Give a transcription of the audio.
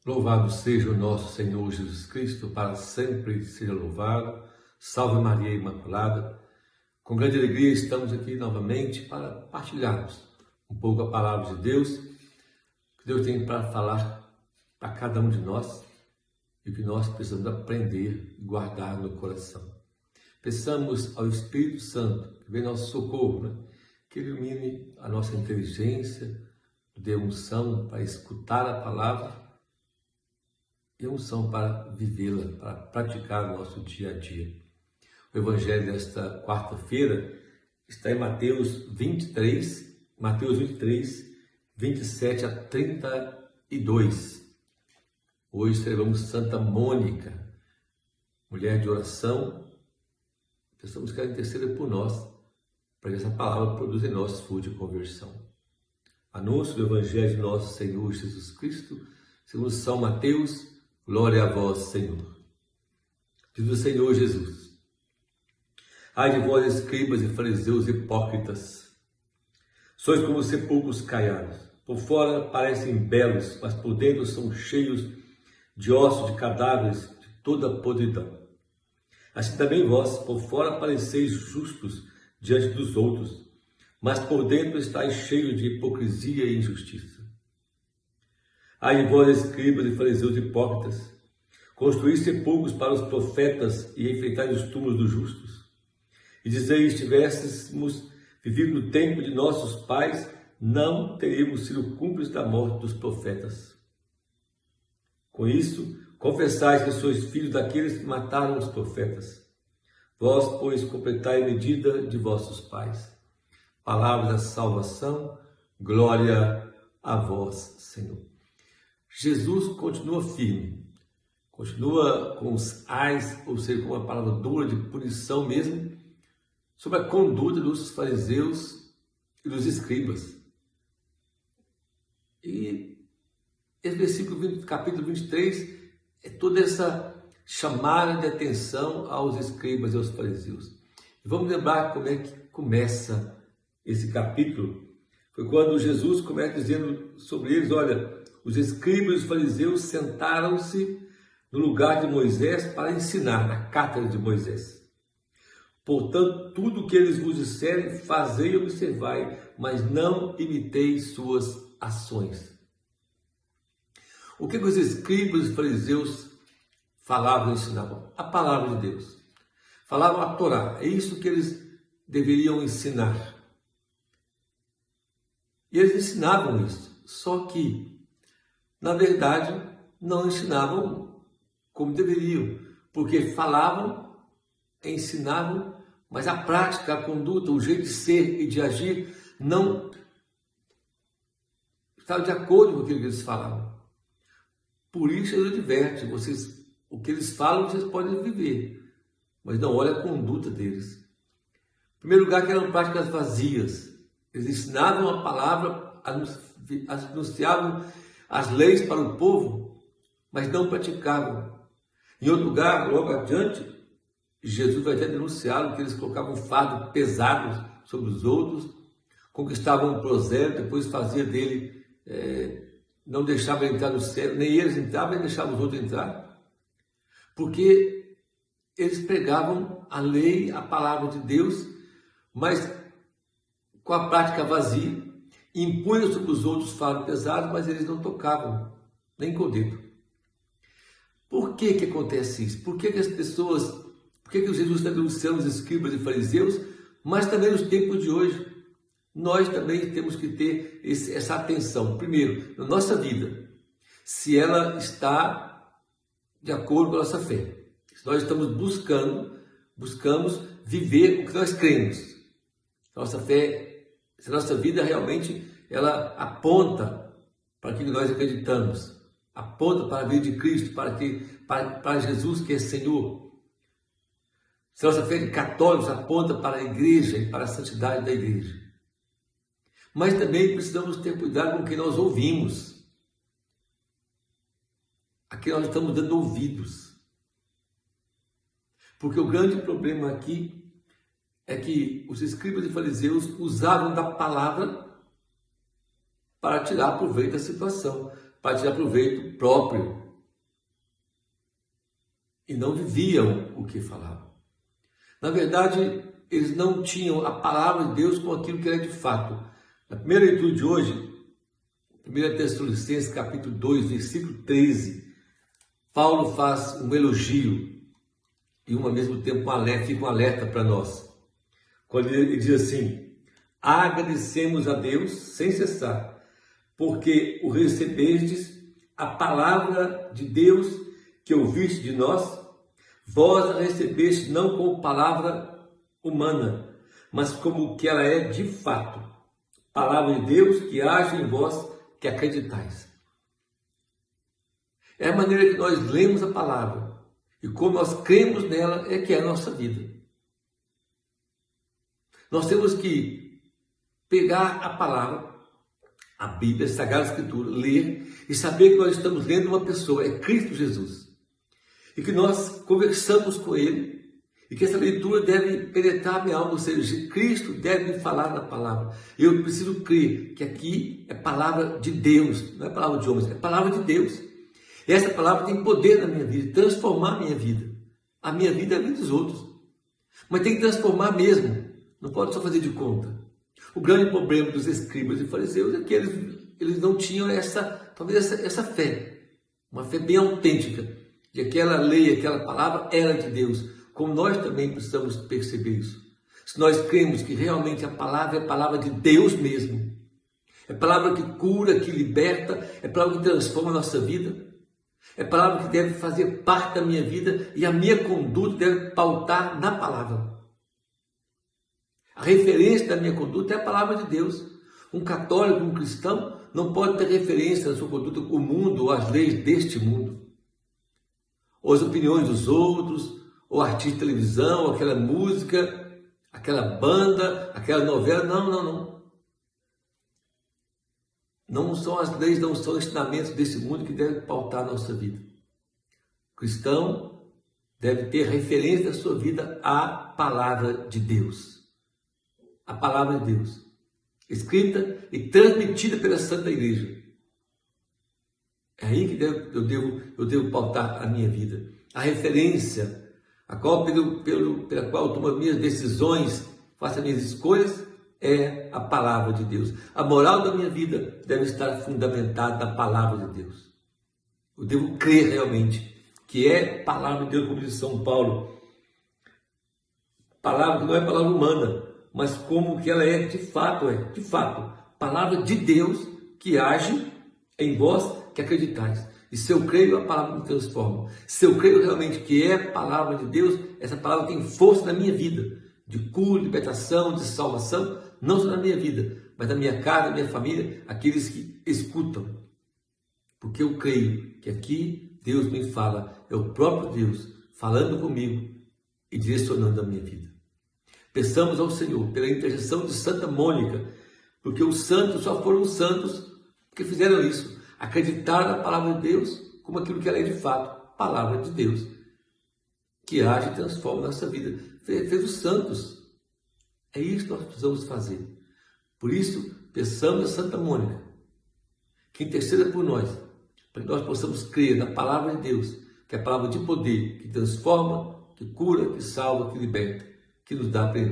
Louvado seja o nosso Senhor Jesus Cristo, para sempre seja louvado. Salve Maria Imaculada. Com grande alegria estamos aqui novamente para partilharmos um pouco a palavra de Deus, que Deus tem para falar para cada um de nós e que nós precisamos aprender e guardar no coração. Peçamos ao Espírito Santo, que vem nosso socorro, que ilumine a nossa inteligência, dê unção para escutar a palavra e unção para vivê-la, para praticar o nosso dia a dia. O Evangelho desta quarta-feira está em Mateus 23, 27 a 32. Hoje celebramos Santa Mônica, mulher de oração. Pensamos que ela interceda por nós, para que essa palavra produza em nós fruto de conversão. Anúncio do Evangelho de nosso Senhor Jesus Cristo, segundo São Mateus. Glória a vós, Senhor. Diz o Senhor Jesus: ai de vós, escribas e fariseus hipócritas, sois como sepulcros caiados. Por fora parecem belos, mas por dentro são cheios de ossos de cadáveres, de toda podridão. Assim também vós, por fora pareceis justos diante dos outros, mas por dentro estáis cheios de hipocrisia e injustiça. Ai de vós, escribas e fariseus hipócritas, construís sepulcros para os profetas e enfeitais os túmulos dos justos. E dizeis: tivéssemos vivido no tempo de nossos pais, não teríamos sido cúmplices da morte dos profetas. Com isso, confessais que sois filhos daqueles que mataram os profetas. Vós, pois, completai a medida de vossos pais. Palavra da salvação, glória a vós, Senhor. Jesus continua firme, continua com os ais, ou seja, com uma palavra dura de punição mesmo, sobre a conduta dos fariseus e dos escribas. E esse versículo, capítulo 23, é toda essa chamada de atenção aos escribas e aos fariseus. E vamos lembrar como é que começa esse capítulo. Foi quando Jesus começa dizendo sobre eles: olha, os escribas e os fariseus sentaram-se no lugar de Moisés para ensinar, na cátedra de Moisés. Portanto, tudo o que eles vos disserem, fazei e observai, mas não imiteis suas ações. O que os escribas e os fariseus falavam e ensinavam? A palavra de Deus. Falavam a Torá. É isso que eles deveriam ensinar. E eles ensinavam isso. Só que, na verdade, não ensinavam como deveriam. Porque falavam, ensinavam, mas a prática, a conduta, o jeito de ser e de agir não estava de acordo com aquilo que eles falavam. Por isso ele adverte: vocês, o que eles falam, vocês podem viver, mas não olha a conduta deles. Em primeiro lugar, que eram práticas vazias. Eles ensinavam a palavra, anunciavam as leis para o povo, mas não praticavam. Em outro lugar, logo adiante, Jesus vai até denunciá-lo, que eles colocavam um fardo pesado sobre os outros, conquistavam um prosélito, depois fazia dele, não deixava ele entrar no céu, nem eles entravam, nem deixavam os outros entrar, porque eles pregavam a lei, a palavra de Deus, mas com a prática vazia, impunham sobre os outros fardos pesados, mas eles não tocavam, nem com o dedo. Por que que acontece isso? Por que as pessoas, por que Jesus está denunciando os escribas e fariseus, mas também nos tempos de hoje? Nós também temos que ter essa atenção. Primeiro, na nossa vida, se ela está de acordo com a nossa fé. Se nós estamos buscamos viver o que nós cremos. Nossa fé, se a nossa vida realmente ela aponta para aquilo que nós acreditamos, aponta para a vida de Cristo, para Jesus que é Senhor. Se a nossa fé de católicos aponta para a igreja e para a santidade da igreja. Mas também precisamos ter cuidado com o que nós ouvimos, a quem nós estamos dando ouvidos. Porque o grande problema aqui é que os escribas e fariseus usavam da palavra para tirar proveito da situação. para tirar proveito próprio e não viviam o que falavam. Na verdade, eles não tinham a palavra de Deus com aquilo que era de fato. Na primeira leitura de hoje, 1 Tessalonicenses capítulo 2, versículo 13, Paulo faz um elogio e ao mesmo tempo fica um alerta para nós. Quando ele diz assim: agradecemos a Deus sem cessar, porque o recebestes a palavra de Deus que ouviste de nós, vós a recebeste não como palavra humana, mas como que ela é de fato, palavra de Deus que age em vós que acreditais. É a maneira que nós lemos a palavra e como nós cremos nela é que é a nossa vida. Nós temos que pegar a palavra, a Bíblia, a Sagrada Escritura, ler e saber que nós estamos lendo uma pessoa, é Cristo Jesus. E que nós conversamos com Ele e que essa leitura deve penetrar a minha alma, ou seja, Cristo deve me falar na palavra. Eu preciso crer que aqui é palavra de Deus, não é palavra de homens, é palavra de Deus. E essa palavra tem poder na minha vida, transformar a minha vida. A minha vida é a vida dos outros. Mas tem que transformar mesmo, não pode só fazer de conta. O grande problema dos escribas e fariseus é que eles não tinham essa fé, uma fé bem autêntica, de aquela lei, aquela palavra era de Deus, como nós também precisamos perceber isso. Se nós cremos que realmente a palavra é a palavra de Deus mesmo, é palavra que cura, que liberta, é palavra que transforma a nossa vida, é palavra que deve fazer parte da minha vida e a minha conduta deve pautar na palavra. A referência da minha conduta é a palavra de Deus. Um católico, um cristão, não pode ter referência na sua conduta com o mundo ou as leis deste mundo, ou as opiniões dos outros, ou artista de televisão, ou aquela música, aquela banda, aquela novela. Não. Não são as leis, não são os ensinamentos desse mundo que devem pautar a nossa vida. O cristão deve ter referência da sua vida à palavra de Deus. A palavra de Deus, escrita e transmitida pela Santa Igreja. É aí que eu devo pautar a minha vida. A referência, pela qual eu tomo as minhas decisões, faço as minhas escolhas, é a palavra de Deus. A moral da minha vida deve estar fundamentada na palavra de Deus. Eu devo crer realmente que é palavra de Deus, como diz São Paulo. Palavra que não é palavra humana, mas como que ela é de fato, palavra de Deus que age em vós que acreditais. E se eu creio, a palavra me transforma. Se eu creio realmente que é palavra de Deus, essa palavra tem força na minha vida, de cura, libertação, de salvação, não só na minha vida, mas na minha casa, na minha família, aqueles que escutam. Porque eu creio que aqui Deus me fala, é o próprio Deus falando comigo e direcionando a minha vida. Peçamos ao Senhor pela intercessão de Santa Mônica, porque os santos só foram santos porque fizeram isso, acreditaram na palavra de Deus como aquilo que ela é de fato, palavra de Deus, que age e transforma a nossa vida. Fez os santos. É isso que nós precisamos fazer. Por isso, peçamos a Santa Mônica que interceda por nós, para que nós possamos crer na palavra de Deus, que é a palavra de poder, que transforma, que cura, que salva, que liberta, que nos dá plenitude.